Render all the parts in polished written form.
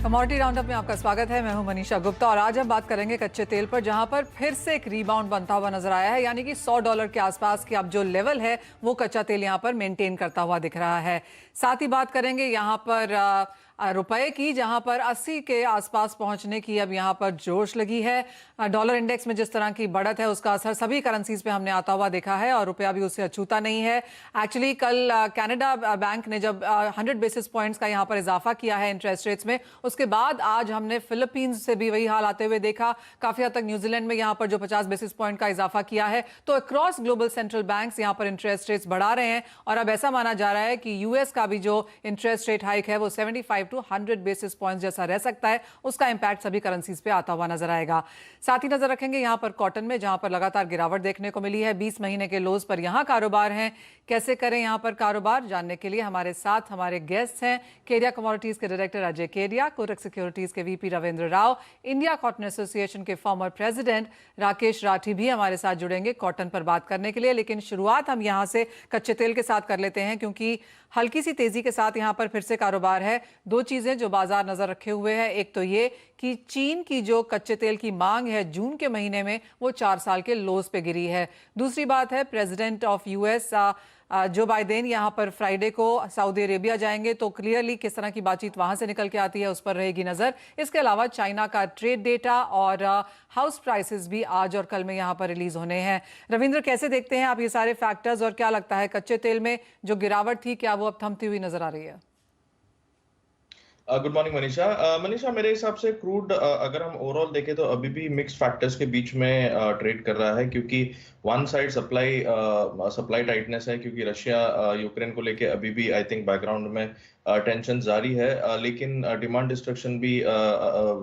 Commodity roundup में आपका स्वागत है। मैं हूं मनीषा गुप्ता और आज हम बात करेंगे कच्चे तेल पर, जहां पर फिर से एक रिबाउंड बनता हुआ नजर आया है। यानी कि $100 के आसपास की अब जो लेवल है वो कच्चा तेल यहां पर मेंटेन करता हुआ दिख रहा है। साथ ही बात करेंगे यहां पर रुपए की, जहां पर 80 के आसपास पहुंचने की अब यहां पर जोश लगी है। डॉलर इंडेक्स में जिस तरह की बढ़त है उसका असर सभी करेंसीज पे हमने आता हुआ देखा है और रुपया भी उससे अछूता नहीं है। एक्चुअली कल कनाडा बैंक ने जब 100 बेसिस पॉइंट्स का यहां पर इजाफा किया है इंटरेस्ट रेट्स में, उसके बाद आज हमने फिलीपींस से भी वही हाल आते हुए देखा। काफी हद तक न्यूजीलैंड में यहां पर जो 50 बेसिस पॉइंट का इजाफा किया है, तो अक्रॉस ग्लोबल सेंट्रल बैंक्स यहां पर इंटरेस्ट रेट्स बढ़ा रहे हैं और अब ऐसा माना जा रहा है कि यूएस का भी जो इंटरेस्ट रेट हाइक है वो 75 to 100 बेसिस पॉइंट्स जैसा रह सकता है। उसका इंपैक्ट सभी करेंसीज पे आता हुआ नजर आएगा। साथ ही नजर रखेंगे यहां पर कॉटन में, जहां पर लगातार गिरावट देखने को मिली है। 20 महीने के लोज पर यहां कारोबार हैं। कैसे करें यहां पर कारोबार, जानने के लिए हमारे साथ हमारे गेस्ट हैं केडिया कमोडिटीज के डायरेक्टर अजय केडिया, कोटक सिक्योरिटीज के VP Ravindra Rao, India cotton association के फॉर्मर प्रेसिडेंट राकेश राठी भी हमारे साथ जुड़ेंगे कॉटन पर बात करने के लिए। लेकिन शुरुआत हम यहां से कच्चे तेल के साथ कर लेते हैं, क्योंकि हल्की सी तेजी के साथ यहां पर फिर से कारोबार है। दो चीजें जो बाजार नजर रखे हुए हैं, एक तो ये कि चीन की जो कच्चे तेल की मांग है जून के महीने में वो 4 साल के लोज पे गिरी है। दूसरी बात है president of US Joe Biden यहां पर फ्राइडे को सऊदी अरेबिया जाएंगे, तो क्लियरली किस तरह की बातचीत वहां से निकल के आती है उस पर रहेगी नजर। इसके अलावा चाइना का ट्रेड डेटा और हाउस प्राइसेस भी आज और कल में यहां पर रिलीज होने हैं। रविंद्र, कैसे देखते हैं आप ये सारे फैक्टर्स और क्या लगता है कच्चे तेल में जो गिरावट थी क्या वो अब थमती हुई नजर आ रही है? Good morning Manisha. मनीषा, मेरे हिसाब से क्रूड अगर हम ओवरऑल देखें तो अभी भी मिक्स फैक्टर्स के बीच में ट्रेड कर रहा है, क्योंकि वन साइड सप्लाई टाइटनेस है, क्योंकि रशिया यूक्रेन को लेके अभी भी आई थिंक बैकग्राउंड में टेंशन जारी है, लेकिन डिमांड डिस्ट्रक्शन भी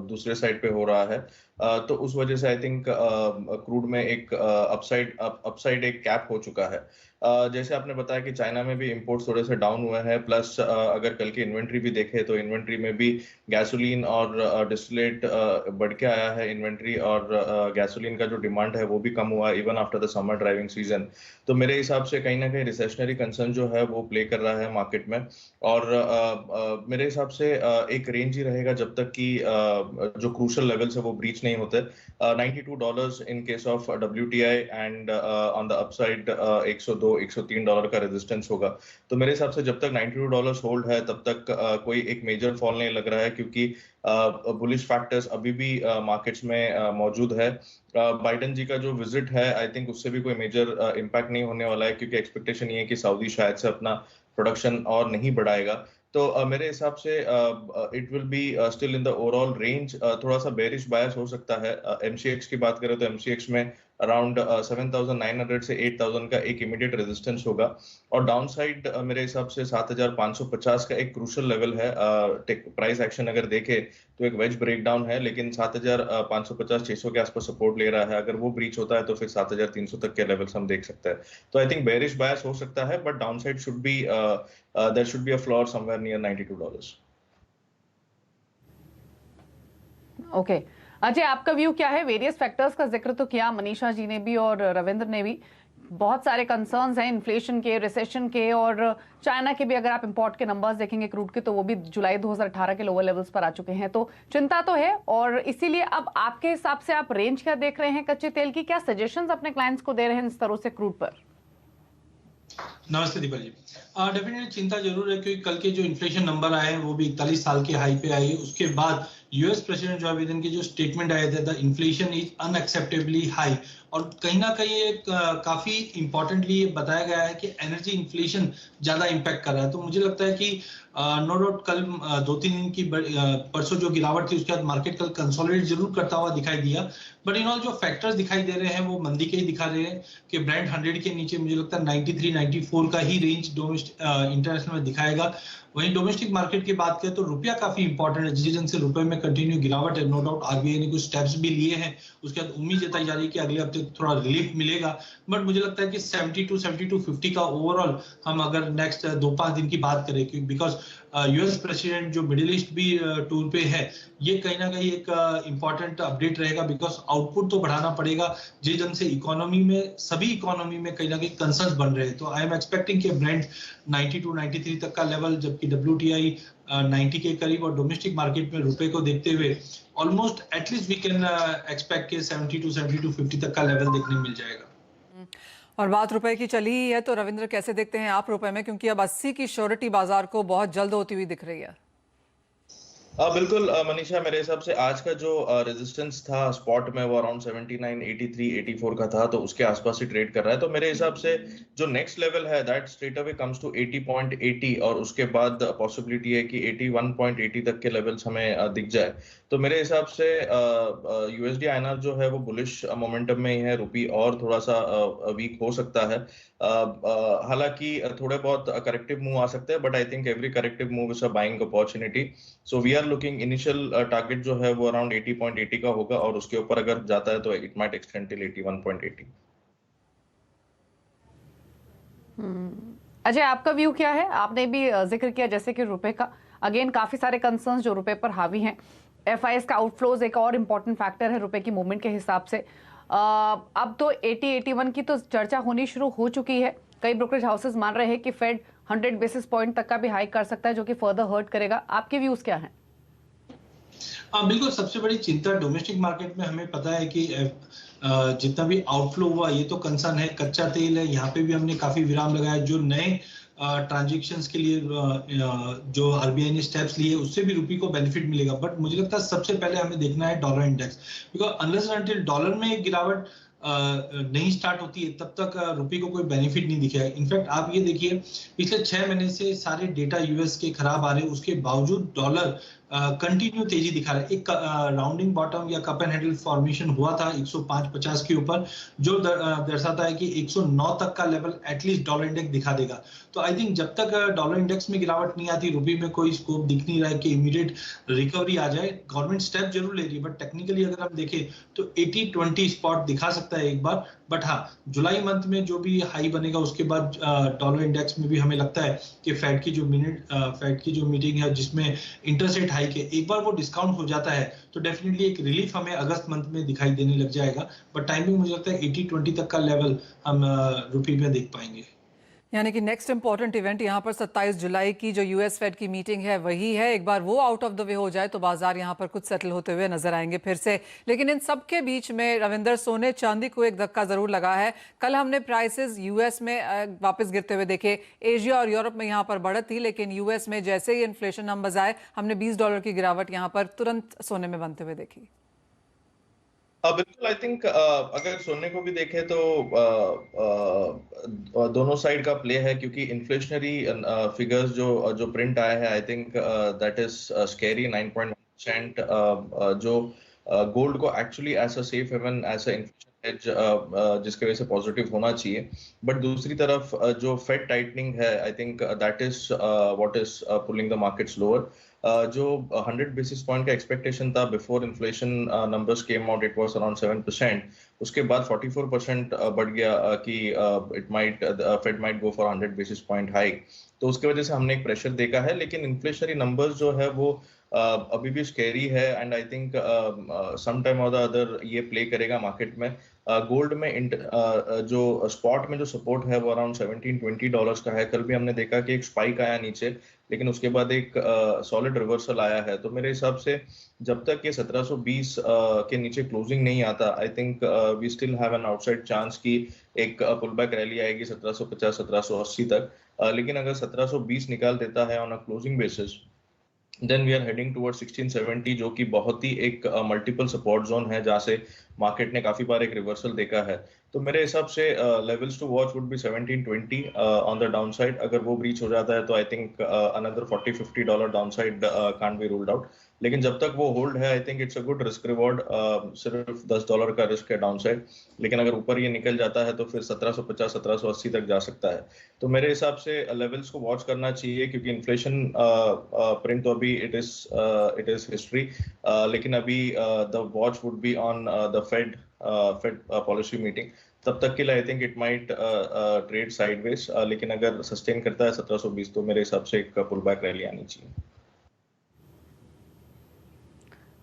दूसरे साइड पे हो रहा है। तो उस वजह से आई थिंक क्रूड में एक अपसाइड एक कैप हो चुका है। जैसे आपने बताया कि चाइना में भी इंपोर्ट्स थोड़े से डाउन हुए हैं, प्लस अगर कल की इन्वेंट्री भी देखें तो इन्वेंट्री में भी गैसोलीन और डिस्टिलेट बढ़ के आया है इन्वेंट्री, और गैसोलीन का जो डिमांड है वो भी कम हुआ even after the summer driving season. तो मेरे हिसाब से कहीं ना कहीं रिसेशनरी कंसर्न जो है वो प्ले कर रहा है मार्केट में, और मेरे हिसाब से एक रेंज ही रहेगा जब तक कि जो क्रूशल लेवल्स है वो ब्रीच नहीं होते। $92 in case of WTI and on the upside $102-103 का रेजिस्टेंस होगा। तो मेरे हिसाब से जब तक $92 होल्ड है तब तक कोई एक मेजर फॉल नहीं लग रहा है, क्योंकि बुलिश फैक्टर्स अभी भी मार्केट्स में मौजूद है। बाइडेन जी का जो विजिट है आई थिंक उससे भी कोई मेजर इम्पैक्ट नहीं होने वाला है, क्योंकि एक्सपेक्टेशन ये है कि सऊदी शायद से अपना प्रोडक्शन और नहीं बढ़ाएगा। तो मेरे हिसाब से it will be still in the overall range. थोड़ा सा बेरिश बायस हो सकता है। MCX की बात करें तो MCX में अराउंड 7,900 से 8,000 का एक इमीडिएट रेजिस्टेंस होगा, और डाउन साइड मेरे हिसाब से 7,550 का एक क्रूशल लेवल है। प्राइस एक्शन अगर देखे तो एक वेज ब्रेकडाउन है, लेकिन 7,550-600 के आसपास सपोर्ट ले रहा है। अगर वो ब्रीच होता है तो फिर 7,300 तक के लेवल्स हम देख सकते हैं। तो आई थिंक बेरिश बायस हो सकता है, but downside should be there should be a floor somewhere near $92। Okay Ajay, आपका व्यू क्या है? वेरियस फैक्टर्स का जिक्र तो किया मनीषा जी ने भी और रविंद्र ने भी। बहुत सारे कंसर्न्स हैं इन्फ्लेशन के, रिसेशन के, और चाइना के भी। अगर आप इंपोर्ट के नंबर्स देखेंगे क्रूड के तो वो भी जुलाई 2018 के लोअर लेवल्स पर आ चुके हैं। तो चिंता तो है, और इसीलिए अब आपके हिसाब से आप रेंज क्या देख रहे हैं कच्चे तेल की? क्या सजेशंस अपने क्लाइंट्स को दे रहे हैं इस तरह से क्रूड पर? नमस्ते दीपा जी। डेफिनेटली चिंता जरूर है, क्योंकि कल के जो इन्फ्लेशन नंबर आए हैं वो भी 41 साल के हाई पे आए। उसके बाद यूएस प्रेसिडेंट जो बाइडेन के जो स्टेटमेंट आए थे, द इन्फ्लेशन इज अनएक्सेप्टेबली हाई, और कहीं ना कहीं एक काफी इंपॉर्टेंटली बताया गया है कि एनर्जी इन्फ्लेशन ज्यादा इम्पैक्ट कर रहा है। तो मुझे लगता है कि नो डाउट कल 2-3 दिन की परसों जो गिरावट थी उसके बाद मार्केट कल कंसोलिडेट जरूर करता हुआ दिखाई दिया, बट इन ऑल जो फैक्टर्स दिखाई दे रहे हैं वो मंदी के ही दिखा रहे हैं कि ब्रांड 100 के नीचे मुझे लगता है 93-94 का ही रेंज डोमेस्टिक इंटरनेशनल में दिखाएगा। वहीं डोमेस्टिक मार्केट की बात करें तो रुपया काफी इंपॉर्टेंट है, जिस दिन से रुपए में कंटिन्यू गिरावट है। नो डाउट आरबीआई ने कुछ स्टेप्स भी लिए हैं, उसके बाद उम्मीद जताई जा रही है कि अगले हफ्ते थोड़ा रिलीफ मिलेगा, बट मुझे लगता है कि 72-50 का ओवरऑल हम अगर नेक्स्ट 2-5 दिन की बात करें, क्योंकि बिकॉज यूएस प्रेसिडेंट जो मिडिल ईस्ट भी टूर पे है, ये कहीं ना कहीं एक इंपॉर्टेंट अपडेट रहेगा, बिकॉज आउटपुट तो बढ़ाना पड़ेगा जिस ढंग से इकोनॉमी में, सभी इकोनॉमी में कहीं ना कहीं कंसर्न्स बन रहे हैं। तो आई एम एक्सपेक्टिंग कि ब्रेंट 92-93 तक का लेवल जब जबकि WTI 90 के करीब और डोमेस्टिक मार्केट में रुपए को देखते हुए almost at least we can expect के 70 to 50 तक का लेवल देखने मिल जाएगा। और बात रुपए की चली ही है तो रविंद्र कैसे देखते हैं आप रुपए में, क्योंकि अब 80 की श्योरिटी बाजार को बहुत जल्द होती हुई दिख रही है। बिल्कुल मनीषा, मेरे हिसाब से आज का जो रेजिस्टेंस था स्पॉट में वो अराउंड 79, 83, 84 का था, तो उसके आसपास ही ट्रेड कर रहा है। तो मेरे हिसाब से जो नेक्स्ट लेवल है that straight away comes to 80.80 और उसके बाद पॉसिबिलिटी है कि 81.80 तक के लेवल्स हमें दिख जाए। तो मेरे हिसाब से USD INR जो है वो बुलिश मोमेंटम में ही है, रुपी और थोड़ा सा वीक हो सकता है। हालांकि थोड़े बहुत करेक्टिव मूव आ सकते हैं, but I think every corrective move is a buying opportunity. So we are looking, initial target जो है वो अराउंड 80.80 का होगा और उसके ऊपर अगर जाता है तो it might extend till 81.80। Ajay, आपका व्यू क्या है? आपने भी जिक्र किया जैसे कि रुपए का, अगेन काफी सारे कंसर्न्स जो रुपए पर हावी हैं। FIs का आउटफ्लोज एक और इम्पोर्टेंट फैक्टर है रुपए की मूवमेंट के हिसाब से। अब तो 80-81 की तो चर्चा होनी शुरू हो चुकी है। कई ब्रोकरेज हाउसेस मान रहे हैं कि फेड 100 बेसिस पॉइंट तक का भी हाइक कर सकता है, जो कि फर्दर हर्ट करेगा। आपके व्यूज क्या हैं? बिल्कुल, सबसे बड़ी चिंता डोमेस्टिक मार्केट में हमें पता है कि जितना भी आउटफ्लो हुआ ये तो कंसर्न है। कच्चा तेल है, यहाँ पे भी हमने काफी विराम लगाया। जो नए ट्रांजैक्शंस के लिए जो RBI ने स्टेप्स लिए उससे भी रुपी को बेनिफिट मिलेगा। बट मुझे लगता है सबसे पहले हमें देखना है dollar index, because unless and until dollar में एक गिरावट नहीं स्टार्ट होती है तब तक रुपये को कोई बेनिफिट नहीं दिखेगा। इनफैक्ट आप ये देखिए, पिछले 6 महीने से सारे डेटा US के खराब आ रहे हैं, उसके बावजूद डॉलर कंटिन्यू तेजी दिखा रहा है। एक राउंडिंग बॉटम या कप एंड हैंडल फॉर्मेशन हुआ था 105.50 के ऊपर, जो दर्शाता है कि 109 तक का लेवल एटलीस्ट डॉलर इंडेक्स दिखा देगा। तो आई थिंक जब तक डॉलर इंडेक्स में गिरावट नहीं आती, रुपये में कोई स्कोप दिख नहीं रहा है कि इमीडिएट रिकवरी आ जाए। गवर्नमेंट स्टेप जरूर ले रही है, बट टेक्निकली अगर हम देखें तो 80-20 स्पॉट दिखा सकता है एक बार। बट हाँ, जुलाई मंथ में जो भी हाई बनेगा उसके बाद डॉलर इंडेक्स में भी हमें लगता है कि फेड की जो मीटिंग है जिसमें इंटरेस्ट रेट हाइक है, एक बार वो डिस्काउंट हो जाता है तो डेफिनेटली एक रिलीफ हमें अगस्त मंथ में दिखाई देने लग जाएगा। बट टाइमिंग मुझे लगता है 80-20 तक का लेवल हम रुपये में देख पाएंगे। यानी कि नेक्स्ट इंपॉर्टेंट इवेंट यहाँ पर 27 जुलाई की जो US फेड की मीटिंग है वही है। एक बार वो आउट ऑफ द वे हो जाए तो बाजार यहाँ पर कुछ सेटल होते हुए नजर आएंगे फिर से। लेकिन इन सब के बीच में रविंदर, सोने चांदी को एक धक्का जरूर लगा है। कल हमने प्राइसेस US में वापस गिरते हुए देखे, एशिया और यूरोप में यहाँ पर बढ़त थी, लेकिन US में जैसे ही इन्फ्लेशन नंबर्स आए हमने $20 की गिरावट यहाँ पर तुरंत सोने में बनते हुए देखी। बिल्कुल, आई थिंक अगर सोने को भी देखें तो दोनों साइड का प्ले है, क्योंकि इन्फ्लेशनरी फिगर्स जो प्रिंट आया है I think that is scary. 9.1% जो गोल्ड को actually as a safe haven, as a inflation hedge, जिसके वजह से पॉजिटिव होना चाहिए। बट दूसरी तरफ जो फेड टाइटनिंग है I think that is what is pulling the markets lower. जो 100 बेसिस पॉइंट का एक्सपेक्टेशन था before inflation numbers came out, it was around 7%। उसके बाद 44% बढ़ गया कि Fed might go for 100 basis point hike. तो उसके वजह से हमने एक प्रेशर देखा है, लेकिन इन्फ्लेशनरी नंबर्स जो है वो अभी भी स्कैरी है and I think some time और द अदर ये प्ले करेगा मार्केट में। गोल्ड में जो स्पॉट में जो सपोर्ट है वो अराउंड $17-20 का है। कल भी हमने देखा कि एक स्पाइक आया नीचे, लेकिन उसके बाद एक सॉलिड रिवर्सल आया है। तो मेरे हिसाब से जब तक ये 1720 के नीचे क्लोजिंग नहीं आता, I think we still have an outside chance कि एक पुल बैक रैली आएगी 1750-1780 तक। लेकिन अगर 1720 निकाल देता है on a closing basis, then we are heading toward 1670, जो कि बहुत ही एक मल्टीपल सपोर्ट जोन है जहां से मार्केट ने काफी बार एक रिवर्सल देखा है। तो मेरे हिसाब से levels to watch would be 1720 on the downside. अगर वो ब्रीच हो जाता है तो I think another $40-50 downside can't be ruled out. लेकिन जब तक वो होल्ड है I think it's a good risk reward. सिर्फ $10 का रिस्क है डाउन साइड, लेकिन अगर ऊपर ये निकल जाता है तो फिर 1750-1780 तक जा सकता है। तो मेरे हिसाब से लेवल्स को वॉच करना चाहिए, क्योंकि इन्फ्लेशन प्रिंट तो अभी इट इज हिस्ट्री, लेकिन अभी the watch would be on the Fed policy meeting. तब तक के लिए I think it might trade sideways, लेकिन अगर सस्टेन करता है 1720 तो मेरे हिसाब से एक पुल बैक रैली आनी चाहिए।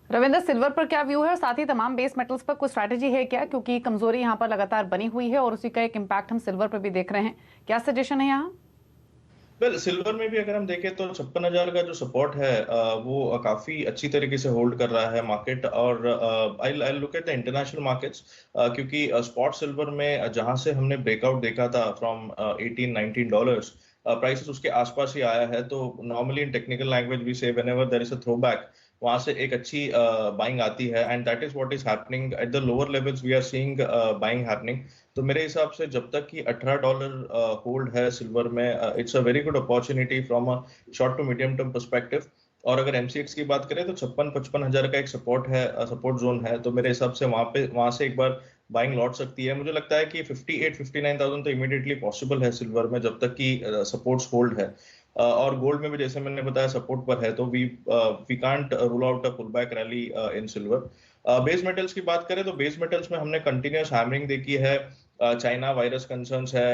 रविंद्र, सिल्वर पर क्या व्यू है और साथ ही तमाम बेस मेटल्स पर कोई स्ट्रैटेजी है क्या? क्योंकि कमजोरी यहाँ पर लगातार बनी हुई है और उसी का एक इम्पैक्ट हम सिल्वर पर भी देख रहे हैं। क्या सजेशन है यहाँ? वेल सिल्वर में भी अगर हम देखें तो 56,000 का जो सपोर्ट है वो काफी अच्छी तरीके से होल्ड कर रहा है मार्केट। और I look at the international markets, क्योंकि स्पॉट सिल्वर में जहां से हमने ब्रेकआउट देखा था फ्रॉम $18-19, प्राइसेस उसके आसपास ही आया है। तो normally in technical language we say whenever there is a throwback, वहां से एक अच्छी बाइंग आती है, and that is what is happening at the lower levels. We are seeing buying happening. तो मेरे हिसाब से जब तक कि $18 होल्ड है सिल्वर में, it's a very good opportunity from a short to medium term perspective. और अगर MCX की बात करें तो 56-55 हजार का एक सपोर्ट है, सपोर्ट जोन है। तो मेरे हिसाब से वहां से एक बार बाइंग लौट सकती है। मुझे लगता है कि 58-59,000 तो इमीडिएटली पॉसिबल है सिल्वर में, जब तक कि सपोर्ट्स होल्ड है। और गोल्ड में भी जैसे मैंने बताया सपोर्ट पर है, तो we can't rule out a pullback rally in silver. Base metals की बात करें तो बेस मेटल्स में हमने कंटिन्यूअस हैमरिंग देखी है। चाइना वायरस कंसर्न्स है,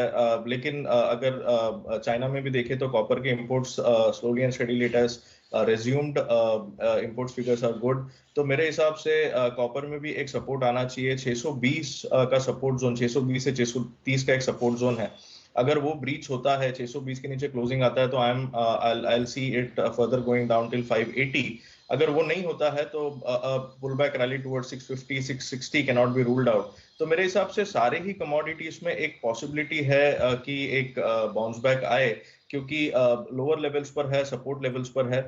लेकिन अगर चाइना में भी देखें तो कॉपर के imports slowly and steadily it has resumed, imports figures are good। तो मेरे हिसाब से कॉपर में भी एक सपोर्ट आना चाहिए। 620 का सपोर्ट जोन, 620 से 630 का एक सपोर्ट जोन है। अगर वो ब्रीच होता है, 620 के नीचे क्लोजिंग आता है, तो I'll see it further going down till 580। अगर वो नहीं होता है तो pullback rally towards 650 660 cannot be ruled out. तो मेरे हिसाब से सारे ही कमोडिटीज में एक पॉसिबिलिटी है कि एक बाउंस बैक आए, क्योंकि लोअर लेवल्स पर है, सपोर्ट लेवल्स पर है।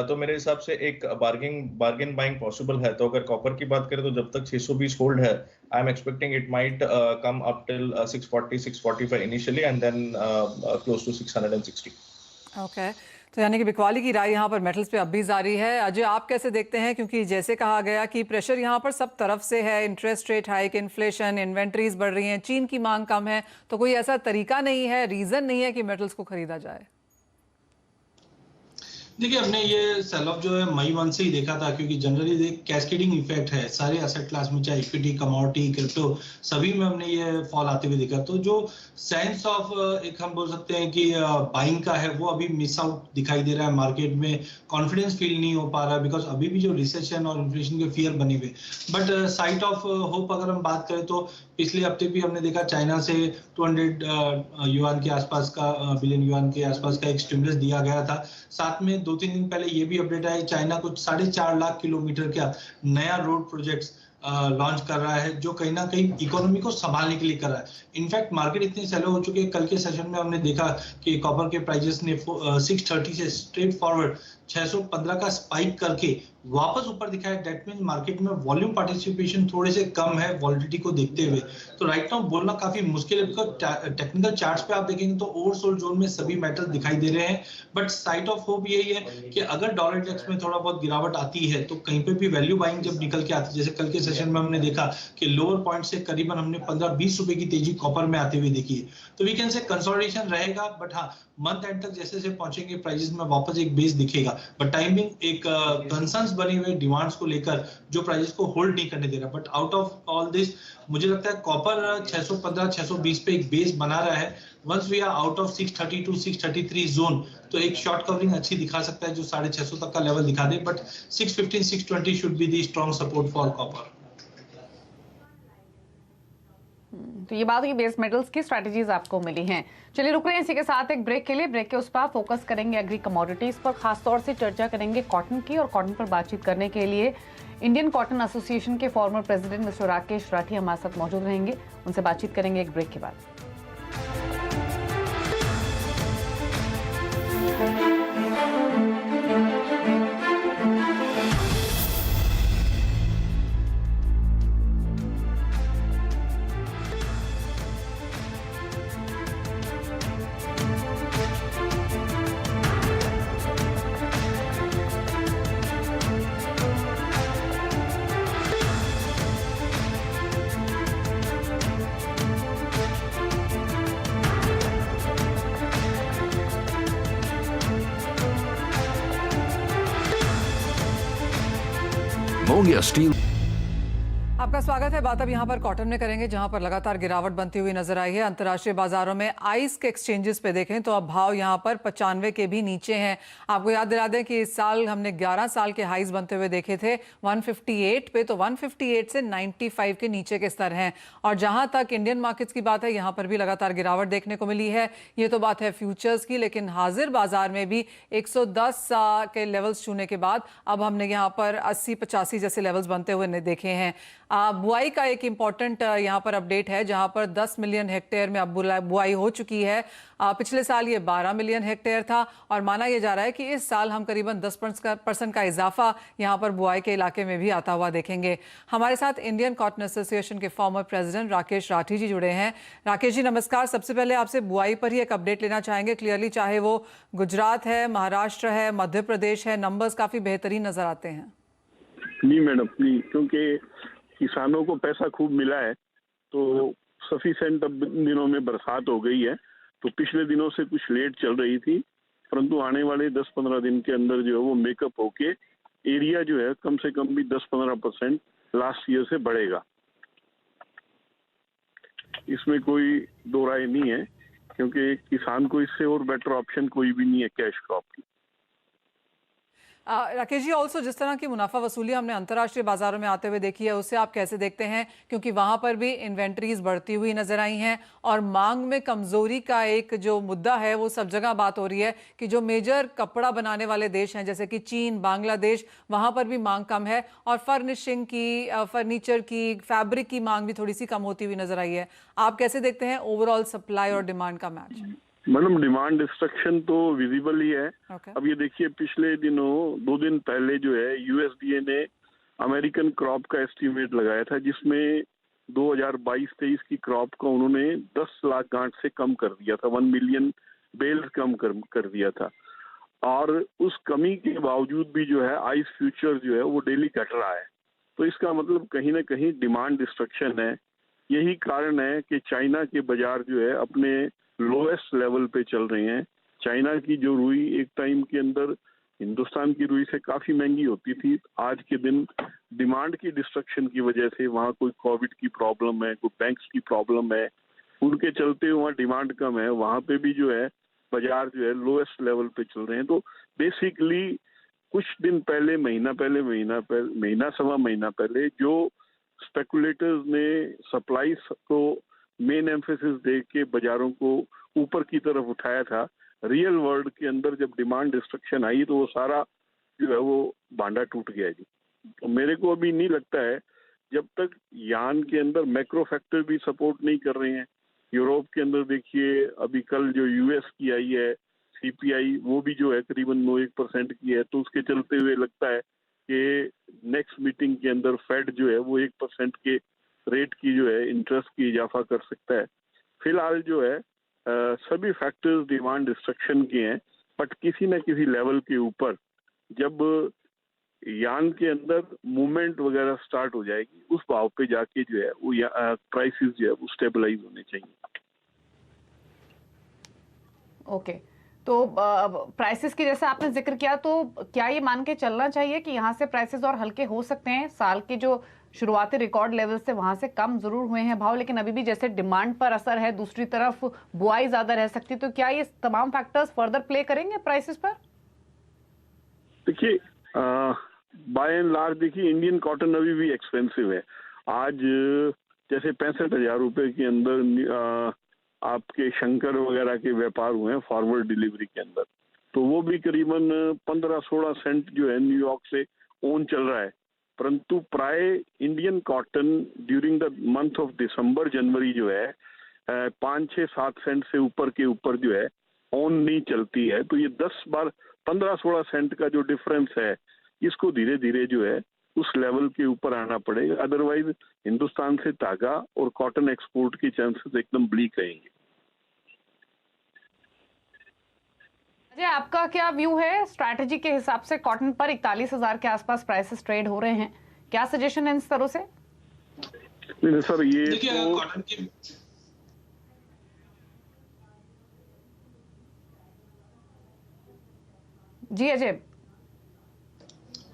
तो मेरे हिसाब से एक बार्गेन बाइंग पॉसिबल है। तो अगर कॉपर की बात करें तो जब तक 620 होल्ड है, I am expecting it might come up till 640 645 initially, and then close to 660। Okay, तो यानी कि बिकवाली की राय यहाँ पर मेटल्स पे अब भी जारी है। अजय, आप कैसे देखते हैं? क्योंकि जैसे कहा गया कि प्रेशर यहाँ पर सब तरफ से है, interest rate hike, inflation, inventories बढ़ रही हैं, चीन की मांग कम है, तो कोई ऐसा तरीका नहीं है, रीजन नहीं है कि मेटल्स को खरीदा जाए। देखिए, हमने ये सेल ऑफ जो है मई 1 से ही देखा था, क्योंकि जनरली कैस्केडिंग इफेक्ट है सारे एसेट क्लास में, चाहे इक्विटी, कमोडिटी, क्रिप्टो, सभी में हमने ये फॉल आते हुए देखा। तो जो सेंस ऑफ एक हम बोल सकते हैं कि बाइंग का है, वो अभी मिस आउट दिखाई दे रहा है मार्केट में। कॉन्फिडेंस फील नहीं हो पा रहा है, बिकॉज अभी भी जो रिसेशन और इन्फ्लेशन के फियर बने हुए। बट साइट ऑफ होप अगर हम बात करें तो पिछले हफ्ते भी हमने देखा चाइना से 200 युआन के आसपास का, बिलियन युआन के आसपास का एक स्टिमुलस दिया गया था। साथ में 2-3 दिन पहले ये भी अपडेट आया, चाइना कुछ 4.5 लाख किलोमीटर का नया रोड प्रोजेक्ट्स लॉन्च कर रहा है, जो कहीं ना कहीं इकोनॉमी को संभालने के लिए कर रहा है। इनफैक्ट मार्केट इतनी सेलो हो चुकी है, कल के सेशन में हमने देखा कि कॉपर के प्राइसेस ने 630 से स्ट्रेट फॉरवर्ड 615 का स्पाइक करके वापस ऊपर दिखाया। दैट मींस मार्केट में वॉल्यूम पार्टिसिपेशन थोड़े से कम है वॉलिटिलिटी को देखते हुए। तो राइट नाउ बोलना काफी मुश्किल है, बिकॉज टेक्निकल चार्ट्स पे आप देखेंगे तो ओवरसोल्ड जोन में सभी मेटल दिखाई दे रहे हैं। बट साइट ऑफ होप यही है कि अगर डॉलर इंडेक्स में थोड़ा बहुत गिरावट आती है तो कहीं पे भी वैल्यू बाइंग जब निकल के आती है, जैसे कल के सेशन में हमने देखा कि लोअर पॉइंट से करीबन हमने 15-20 रुपए की तेजी कॉपर में आते हुए देखी है। तो वी कैन से कंसोलिडेशन रहेगा, बट हाँ, मंथ एंड तक जैसे जैसे पहुंचेंगे प्राइसेस में वापस एक बेस दिखेगा। बट टाइमिंग एक कंसर्न्स बने हुए डिमांड्स को लेकर जो प्राइसेस को होल्ड नहीं करने दे रहा। But out of all this मुझे लगता है कॉपर 615-620 पे एक बेस बना रहा है। Once we are out of 630 to 633 zone, तो एक शॉर्ट कवरिंग अच्छी दिखा सकता है जो 650 तक का लेवल दिखा दे। But 615-620 should be the strong support for copper. तो ये बात की बेस मेटल्स की स्ट्रैटेजीज आपको मिली हैं। चलिए रुक रहे हैं इसी के साथ एक ब्रेक के लिए। ब्रेक के उस पर फोकस करेंगे एग्री कमोडिटीज पर, खासतौर से चर्चा करेंगे कॉटन की। और कॉटन पर बातचीत करने के लिए इंडियन कॉटन एसोसिएशन के former president mister Rakesh Rathi हमारे साथ मौजूद रहेंगे। उनसे बातचीत करेंगे एक ब्रेक के बाद। Mongia Steel. आपका स्वागत है। बात अब यहाँ पर कॉटन में करेंगे, जहाँ पर लगातार गिरावट बनती हुई नजर आई है। अंतर्राष्ट्रीय बाजारों में आइस के एक्सचेंजेस पे देखें तो अब भाव यहाँ पर 95 के भी नीचे हैं। आपको याद दिला दें कि इस साल हमने 11 साल के हाइस बनते हुए देखे थे 158 पे, तो 158 से 95 के नीचे के स्तर हैं। और जहाँ तक इंडियन मार्केट्स की बात है, यहाँ पर भी लगातार गिरावट देखने को मिली है। ये तो बात है फ्यूचर्स की, लेकिन हाजिर बाजार में भी 110 के लेवल्स छूने के बाद अब हमने यहाँ पर 80-85 जैसे लेवल्स बनते हुए देखे हैं। बुआई का एक इम्पॉर्टेंट यहाँ पर अपडेट है, जहाँ पर 10 मिलियन हेक्टेयर में अब बुआई हो चुकी है। पिछले साल ये 12 मिलियन हेक्टेयर था और माना यह जा रहा है कि इस साल हम करीबन 10% का इजाफा यहाँ पर बुआई के इलाके में भी आता हुआ देखेंगे। हमारे साथ इंडियन कॉटन एसोसिएशन के फॉर्मर प्रेसिडेंट राकेश राठी जी जुड़े हैं। राकेश जी नमस्कार। सबसे पहले आपसे बुआई पर ही एक अपडेट लेना चाहेंगे। क्लियरली चाहे वो गुजरात है, महाराष्ट्र है, मध्य प्रदेश है, नंबर्स काफी बेहतरीन नजर आते हैं। नहीं मैडम, नहीं, क्योंकि किसानों को पैसा खूब मिला है तो सफिशिएंट अब दिनों में बरसात हो गई है, तो पिछले दिनों से कुछ लेट चल रही थी, परंतु आने वाले 10-15 दिन के अंदर जो है वो मेकअप होके एरिया जो है कम से कम भी 10-15% लास्ट ईयर से बढ़ेगा। इसमें कोई दो राय नहीं है, क्योंकि किसान को इससे और बेटर ऑप्शन कोई भी नहीं है कैश क्रॉप की। राकेश जी, ऑल्सो जिस तरह की मुनाफा वसूली हमने अंतर्राष्ट्रीय बाजारों में आते हुए देखी है, उससे आप कैसे देखते हैं? क्योंकि वहां पर भी इन्वेंट्रीज बढ़ती हुई नजर आई हैं और मांग में कमजोरी का एक जो मुद्दा है वो सब जगह बात हो रही है कि जो मेजर कपड़ा बनाने वाले देश हैं जैसे कि चीन, बांग्लादेश, वहां पर भी मांग कम है और फर्निशिंग की, फर्नीचर की, फैब्रिक की मांग भी थोड़ी सी कम होती हुई नजर आई है। आप कैसे देखते हैं ओवरऑल सप्लाई और डिमांड का मैच? मैडम, डिमांड डिस्ट्रक्शन तो विजिबल ही है। अब ये देखिए, पिछले दिनों 2 दिन पहले जो है यूएसडीए ने अमेरिकन क्रॉप का एस्टीमेट लगाया था, जिसमें 2022-23 की क्रॉप को उन्होंने 10 लाख गांठ से कम कर दिया था, 1 मिलियन बेल्स कम कर दिया था। और उस कमी के बावजूद भी जो है आइस फ्यूचर जो है वो डेली घट रहा है, तो इसका मतलब कहीं ना कहीं डिमांड डिस्ट्रक्शन है। यही कारण है कि चाइना के बाजार जो है अपने लोएस्ट लेवल पे चल रहे हैं। चाइना की जो रुई एक टाइम के अंदर हिंदुस्तान की रुई से काफी महंगी होती थी, आज के दिन डिमांड की डिस्ट्रक्शन की वजह से वहाँ कोई कोविड की प्रॉब्लम है, कोई बैंक्स की प्रॉब्लम है, उनके चलते वहाँ डिमांड कम है, वहाँ पे भी जो है बाजार जो है लोएस्ट लेवल पे चल रहे हैं। तो बेसिकली कुछ दिन पहले, महीना सवा महीना पहले जो स्पेकुलेटर्स ने सप्लाई को मेन एम्फेसिस दे के बाजारों को ऊपर की तरफ उठाया था, रियल वर्ल्ड के अंदर जब डिमांड डिस्ट्रक्शन आई तो वो सारा जो है वो भांडा टूट गया जी। तो मेरे को अभी नहीं लगता है, जब तक यान के अंदर मैक्रो फैक्टर भी सपोर्ट नहीं कर रहे हैं। यूरोप के अंदर देखिए, अभी कल जो यूएस की आई है सीपीआई, वो भी जो है करीबन 9% की है, तो उसके चलते हुए लगता है कि नेक्स्ट मीटिंग के अंदर फेड जो है वो 1% के रेट की जो है इंटरेस्ट की इजाफा कर सकता है। फिलहाल जो है सभी फैक्टर्स डिमांड डिस्ट्रक्शन के हैं, बट किसी न किसी लेवल के ऊपर जब यान के अंदर मूवमेंट वगैरह स्टार्ट हो जाएगी, उस भाव पे जाके जो है वो प्राइसेस जो है वो स्टेबलाइज होने चाहिए। ओके, तो प्राइसेस की जैसे आपने जिक्र किया, तो क्या ये मान के चलना चाहिए कि यहाँ से प्राइसेस और हल्के हो सकते हैं? साल के जो शुरुआती रिकॉर्ड लेवल से वहां से कम जरूर हुए हैं भाव, लेकिन अभी भी जैसे डिमांड पर असर है, दूसरी तरफ बुआई ज्यादा रह सकती, तो क्या ये तमाम फैक्टर्स फर्दर प्ले करेंगे प्राइसेस पर? देखिए, बाय एंड लार्ज देखिए इंडियन कॉटन अभी भी एक्सपेंसिव है। आज जैसे 65,000 रुपए के अंदर आपके शंकर वगैरह के व्यापार हुए हैं फॉरवर्ड डिलीवरी के अंदर, तो वो भी करीबन 15-16 सेंट जो है न्यूयॉर्क से ओन चल रहा है। परंतु प्राय Indian cotton during the month of December January जो है 5-6-7 सेंट से ऊपर के ऊपर जो है ऑन नहीं चलती है। तो ये 15-16 सेंट का जो डिफरेंस है, इसको धीरे धीरे जो है उस लेवल के ऊपर आना पड़ेगा, अदरवाइज हिंदुस्तान से धागा और कॉटन एक्सपोर्ट के चांसेस एकदम ब्लीक रहेंगे। अजय, आपका क्या व्यू है? स्ट्रैटेजी के हिसाब से कॉटन पर 41,000 के आसपास प्राइसेस ट्रेड हो रहे हैं, क्या सजेशन है इन स्तरों से? नहीं सर, ये देखिए तो कॉटन की जी अजय।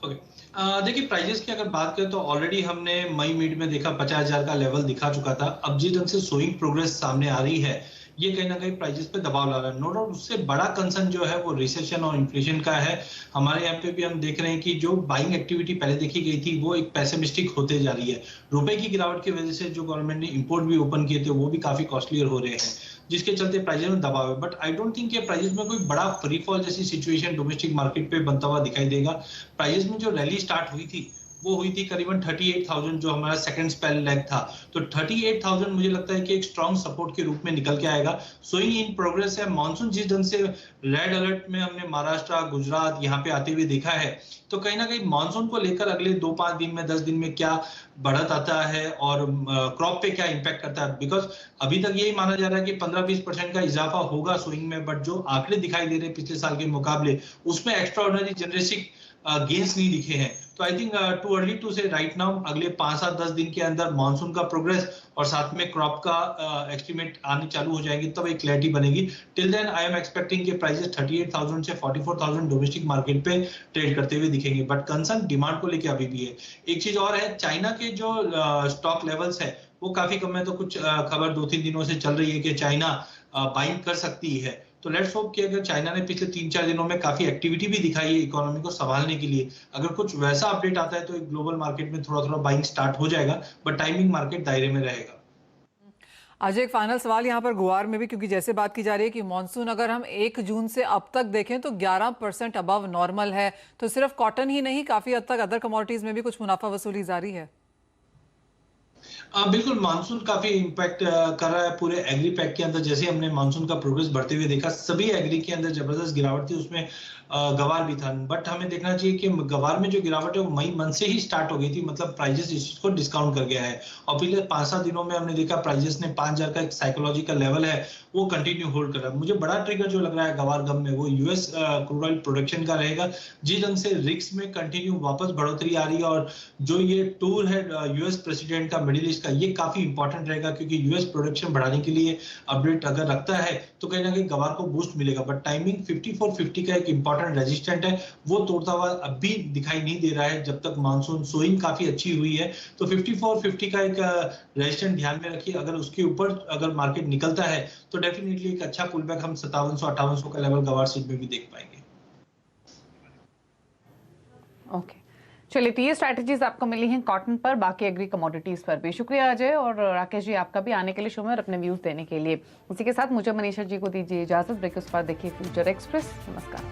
ओके, देखिए प्राइजेस की अगर बात करें तो ऑलरेडी हमने मई मिड में देखा 50,000 का लेवल दिखा चुका था। अब जिस ढंग से सोइंग प्रोग्रेस सामने आ रही है, ये कहीं ना कहीं प्राइजेस पे दबाव ला रहा है। नो डाउट उससे बड़ा कंसर्न जो है वो रिसेशन और इन्फ्लेशन का है। हमारे यहाँ पे भी हम देख रहे हैं कि जो बाइंग एक्टिविटी पहले देखी गई थी वो एक पेसिमिस्टिक होते जा रही है। रुपए की गिरावट की वजह से जो गवर्नमेंट ने इंपोर्ट भी ओपन किए थे वो भी काफी कॉस्टलियर हो रहे हैं, जिसके चलते प्राइजेस में दबाव है। बट आई डोंट थिंक ये प्राइजेस में कोई बड़ा फ्री फॉल जैसी सिचुएशन डोमेस्टिक मार्केट पे बनता हुआ दिखाई देगा। प्राइजेस में जो रैली स्टार्ट हुई थी वो हुई थी करीबन 38,000 जो हमारा सेकंड स्पेल लेग था। तो 38,000 मुझे लगता है कि एक स्ट्रॉन्ग सपोर्ट के रूप में निकल के आएगा। सोइंग इन प्रोग्रेस है। मॉनसून जिस ढंग से रेड अलर्ट में हमने महाराष्ट्र गुजरात यहाँ पे आते हुए देखा है, तो कहीं ना कहीं मॉनसून को लेकर अगले 2-5 दिन में 10 दिन में क्या बढ़त आता है और क्रॉप पे क्या इंपैक्ट करता है। बिकॉज अभी तक यही माना जा रहा है कि 15-20% का इजाफा होगा सोइंग में, बट जो आंकड़े दिखाई दे रहे हैं पिछले साल के मुकाबले उसमें एक्स्ट्राऑर्डिनरी जेनरेसिक गेन्स नहीं दिखे हैं। तो I think too early to say right now अगले 5-7-10 दिन के अंदर मॉनसून का प्रोग्रेस और साथ में क्रॉप का एस्टिमेट आने चालू हो जाएंगे, तब एक क्लैरिटी बनेगी। Till then I am expecting कि प्राइसेस 38,000 से 44,000 डोमेस्टिक मार्केट पे ट्रेड करते हुए दिखेंगे। बट कंसर्न डिमांड को लेके अभी भी है। एक चीज और है, चाइना के जो स्टॉक लेवल्स है वो काफी कम है। तो कुछ खबर 2-3 दिनों से चल रही है कि चाइना बाइंग कर सकती है। तो लेट्स होप कि अगर चाइना ने पिछले 3-4 दिनों में काफी एक्टिविटी भी दिखाई है इकोनॉमी को संभालने के लिए, अगर कुछ वैसा अपडेट आता है तो ग्लोबल मार्केट में थोड़ा थोड़ा बाइंग स्टार्ट हो जाएगा, बट टाइमिंग मार्केट दायरे में रहेगा। आज एक फाइनल सवाल यहाँ पर गुआर में भी, क्योंकि जैसे बात की जा रही है कि मॉनसून अगर हम 1 जून से अब तक देखें तो 11% अबव नॉर्मल है, तो सिर्फ कॉटन ही नहीं काफी हद तक अदर कमोडिटीज में भी कुछ मुनाफा वसूली जारी है। बिल्कुल मानसून काफी इंपैक्ट कर रहा है पूरे एग्री पैक के अंदर। जैसे हमने मानसून का प्रोग्रेस बढ़ते हुए देखा, सभी एग्री के अंदर जबरदस्त गिरावट थी, उसमें गवार भी था। बट हमें देखना चाहिए कि गवार में जो गिरावट है वो मई मंथ से ही स्टार्ट हो गई थी, मतलब प्राइजेस इसको डिस्काउंट कर गया है। और पिछले 5-7 दिनों में हमने देखा प्राइजेस ने 5,000 का एक साइकोलॉजिकल लेवल है वो कंटिन्यू होल्ड कर रहा है। मुझे बड़ा ट्रिगर जो लग रहा है गवार गम में वो यूएस क्रूड ऑयल प्रोडक्शन का रहेगा। जिस ढंग से रिक्स में कंटिन्यू वापस बढ़ोतरी आ रही है और जो ये टूर है यूएस प्रेसिडेंट का मिडिल ईस्ट का, ये काफी इंपॉर्टेंट रहेगा, क्योंकि यूएस प्रोडक्शन बढ़ाने के लिए अपडेट अगर रखता है तो कहीं ना कहीं गवार को बूस्ट मिलेगा। बट टाइमिंग 5450 का एक इंपॉर्टेंट रेजिस्टेंट है, वो तोड़ता हुआ अभी दिखाई नहीं दे रहा है जब तक मानसून सोइंग काफी अच्छी हुई है। तो 5450 का एक रेजिस्टेंट ध्यान में रखिए। अगर उसके ऊपर अगर मार्केट निकलता है तो डेफिनेटली एक अच्छा पुलबैक हम 5700-5800 का लेवल गवार सीट में भी देख पाएंगे। ओके, चलिए, तो ये स्ट्रैटेजीज आपको मिली हैं कॉटन पर, बाकी एग्री कमोडिटीज पर भी। शुक्रिया अजय और राकेश जी आपका भी आने के लिए शो में और अपने व्यूज देने के लिए। इसी के साथ मुझे मनीषा जी को दीजिए इजाजत। ब्रेक उस पर देखिए फ्यूचर एक्सप्रेस। नमस्कार।